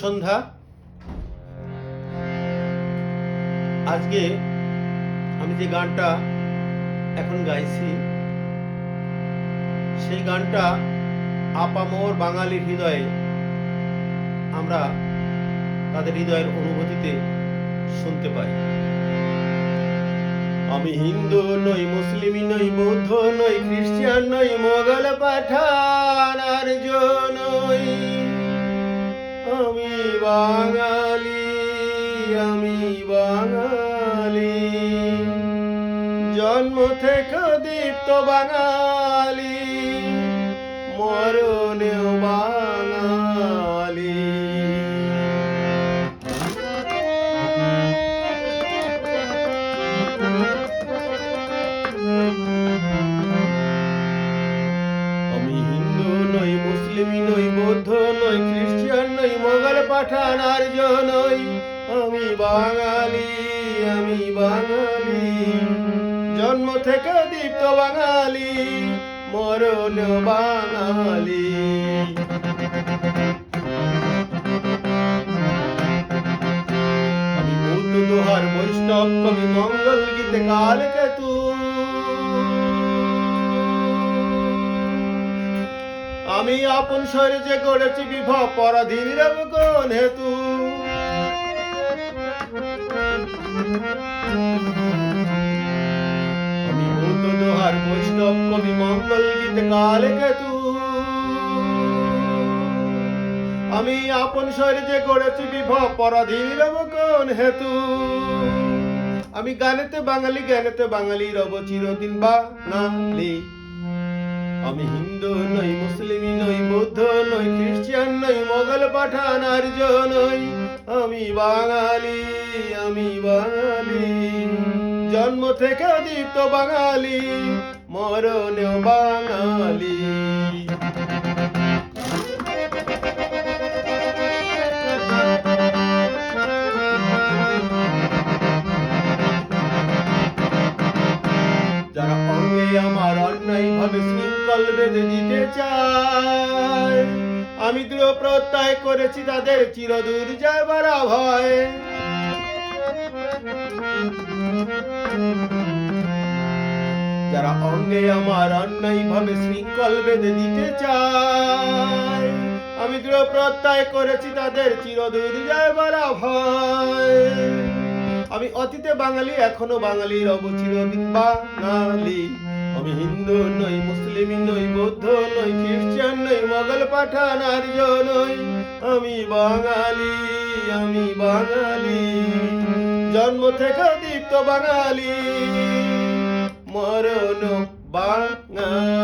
সন্ধ্যা। আজকে আমি যে গানটা এখন গাইছি সেই গানটা আপামর বাঙালির হৃদয়ে আমরা তাদের হৃদয়ের অনুভূতিতে শুনতে পাই। আমি হিন্দু নই, মুসলিম নই, বৌদ্ধ নই, খ্রিস্টান নই, মোগল পাঠান আর্য নই, আমি বাঙালি, আমি বাঙালি, জন্ম থেকে দীপ্ত বাঙালি, মরণেও বাঙালি। আমি হিন্দু নই, মুসলিম নই, বৌদ্ধ নই, খ্রিস্টান নই, মোগল পাঠান আর্য নই, আমি বাঙালি, আমি বাঙালি, জন্ম থেকে দীপ্ত বাঙালি, মরণ বাঙালি। আমি বুদ্ধ দোহার বৈষ্ণব কবি মঙ্গল গীতে কালকেতু, আমি আপন শরীরে যে গড়েছি বিভব পরাধীন রব কোন হেতু। আমি বুদ্ধ দোহার বৈষ্ণব কবি মঙ্গল গীতে কালকেতু, আমি আপন শরীরে যে গড়েছি বিভব পরাধীন রব কোন হেতু। আমি গানেতে বাঙালি, জ্ঞানেতে বাঙালি, রব চিরদিন বাঙালি। আমি হিন্দু নই, মুসলিম নই, বৌদ্ধ নই, খ্রিস্টান নই, মোগল পাঠান আর্য নই, আমি বাঙালি, আমি বাঙালি, জন্ম থেকে দীপ্ত বাঙালি, মরণেও বাঙালি। যারা অঙ্গে আমার অন্যায় ভাবে শৃঙ্খল বেঁধে দিতে চায়, আমি দৃঢ় প্রত্যয় করেছি তাদের চিরদূর যাবার ভয়। যারা অঙ্গে আমার অন্যায় ভাবে শৃঙ্খল বেঁধে দিতে চায়, আমি দৃঢ় প্রত্যয় করেছি তাদের চিরদূর যাবার ভয়। আমি অতীতে বাঙালি, এখনো বাঙালি, রব চিরদিন বাঙালি। আমি হিন্দু নই, মুসলিম নই, বৌদ্ধ নই, খ্রিস্টান নই, মোগল পাঠান আর্য নই, আমি বাঙালি, আমি বাঙালি, জন্ম থেকে দীপ্ত বাঙালি, মরণ বাঙালি।